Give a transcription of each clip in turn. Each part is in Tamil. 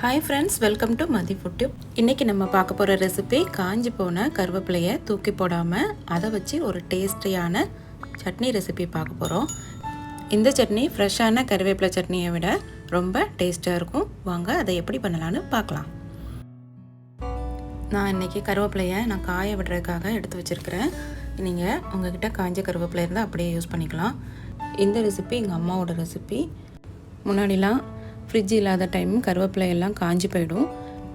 Hi friends, welcome to Mathi food tube. இன்றைக்கி நம்ம பார்க்க போகிற ரெசிபி காஞ்சி போன கருவேப்பிலையை தூக்கி போடாமல் அதை வச்சு ஒரு டேஸ்டியான சட்னி ரெசிபி பார்க்க போகிறோம். இந்த சட்னி ஃப்ரெஷ்ஷான கருவேப்பிலை சட்னியை விட ரொம்ப டேஸ்ட்டாக இருக்கும். வாங்க அதை எப்படி பண்ணலான்னு பார்க்கலாம். நான் இன்றைக்கி கருவேப்பிலையை காய விடுறதுக்காக எடுத்து வச்சுருக்கிறேன். நீங்கள் உங்கள்கிட்ட காஞ்ச கருவேப்பிலை இருந்தால் அப்படியே யூஸ் பண்ணிக்கலாம். இந்த ரெசிபி எங்கள் அம்மாவோட ரெசிபி. முன்னாடிலாம் ஃப்ரிட்ஜ் இல்லாத டைம் கருவேப்பிலையெல்லாம் காஞ்சி போயிடும்.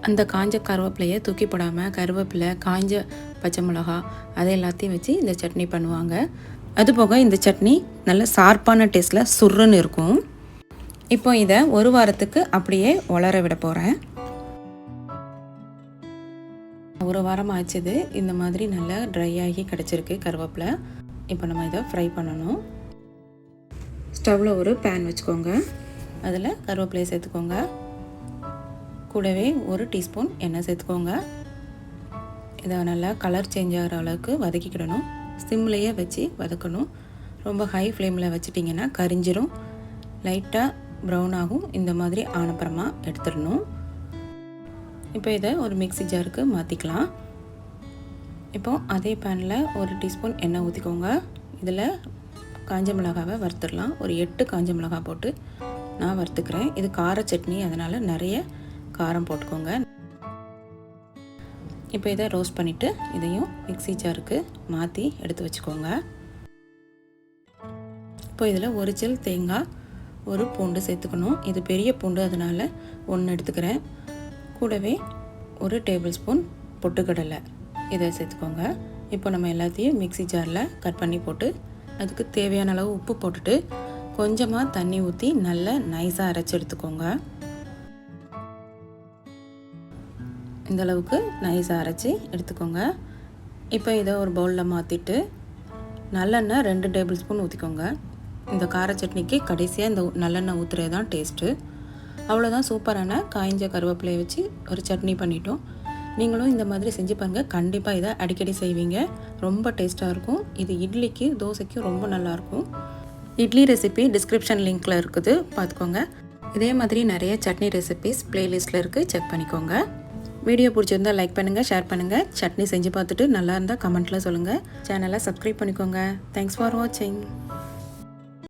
அந்த காஞ்ச கருவேப்பிலையை தூக்கி போடாமல் கருவேப்பிலை, காஞ்ச பச்சை மிளகா அதை எல்லாத்தையும் வச்சு இந்த சட்னி பண்ணுவாங்க. அதுபோக இந்த சட்னி நல்ல ஷார்ப்பான டேஸ்ட்டில் சுருன்னு இருக்கும். இப்போ இதை ஒரு வாரத்துக்கு அப்படியே உலர விட போகிறேன். ஒரு வாரம் ஆச்சுது. இந்த மாதிரி நல்லா ட்ரை ஆகி கிடச்சிருக்கு கருவேப்பிலை. இப்போ நம்ம இதை ஃப்ரை பண்ணணும். ஸ்டவ்வில் ஒரு பேன் வச்சுக்கோங்க. அதில் கருவேப்பிலையை சேர்த்துக்கோங்க. கூடவே ஒரு டீஸ்பூன் எண்ணெய் சேர்த்துக்கோங்க. இதை நல்லா கலர் சேஞ்ச் ஆகிற அளவுக்கு வதக்கிக்கிடணும். சிம்லேயே வச்சு வதக்கணும். ரொம்ப ஹை ஃப்ளேமில் வச்சிட்டிங்கன்னா கரிஞ்சிரும். லைட்டாக ப்ரௌன் ஆகும். இந்த மாதிரி ஆனப்புறமா எடுத்துடணும். இப்போ இதை ஒரு மிக்ஸி ஜாருக்கு மாற்றிக்கலாம். இப்போது அதே பேனில் ஒரு டீஸ்பூன் எண்ணெய் ஊற்றிக்கோங்க. இதில் காஞ்ச மிளகாவை வறுத்துடலாம். ஒரு 8 காஞ்ச மிளகாய் போட்டு நான் வறுத்துக்கிறேன். இது கார சட்னி, அதனால் நிறைய காரம் போட்டுக்கோங்க. இப்போ இதை ரோஸ்ட் பண்ணிவிட்டு இதையும் மிக்ஸி ஜாருக்கு மாற்றி எடுத்து வச்சுக்கோங்க. இப்போ இதில் ஒரு சில் தேங்காய், ஒரு பூண்டு சேர்த்துக்கணும். இது பெரிய பூண்டு, அதனால் 1 எடுத்துக்கிறேன். கூடவே ஒரு டேபிள் ஸ்பூன் பொட்டுக்கடலை இதை சேர்த்துக்கோங்க. இப்போ நம்ம எல்லாத்தையும் மிக்ஸி ஜாரில் கட் பண்ணி போட்டு அதுக்கு தேவையான அளவு உப்பு போட்டுட்டு கொஞ்சமாக தண்ணி ஊற்றி நல்லா நைஸாக அரைச்சி எடுத்துக்கோங்க. இந்த அளவுக்கு நைஸாக அரைச்சி எடுத்துக்கோங்க. இப்போ இதை ஒரு பவுலில் மாற்றிட்டு நல்லெண்ணெய் 2 டேபிள் ஸ்பூன் ஊற்றிக்கோங்க. இந்த கார சட்னிக்கு கடைசியாக இந்த நல்லெண்ணெய் ஊற்றுறது தான் டேஸ்ட்டு. அவ்வளோதான், சூப்பரான காய்ஞ்ச கருவேப்பிலையை வச்சு ஒரு சட்னி பண்ணிட்டோம். நீங்களும் இந்த மாதிரி செஞ்சு பாருங்கள். கண்டிப்பாக இதை அடிக்கடி செய்வீங்க. ரொம்ப டேஸ்ட்டாக இருக்கும். இது இட்லிக்கு, தோசைக்கு ரொம்ப நல்லாயிருக்கும். இட்லி ரெசிபி டிஸ்கிரிப்ஷன் லிங்க்கில் இருக்குது, பார்த்துக்கோங்க. இதே மாதிரி நிறைய சட்னி ரெசிபிஸ் ப்ளேலிஸ்ட்டில் இருக்குது, செக் பண்ணிக்கோங்க. வீடியோ பிடிச்சிருந்தால் லைக் பண்ணுங்கள், ஷேர் பண்ணுங்கள். சட்னி செஞ்சு பார்த்துட்டு நல்லா இருந்தால் கமெண்ட்டில் சொல்லுங்கள். சேனலை சப்ஸ்கிரைப் பண்ணிக்கோங்க. தேங்க்ஸ் ஃபார் வாட்சிங்.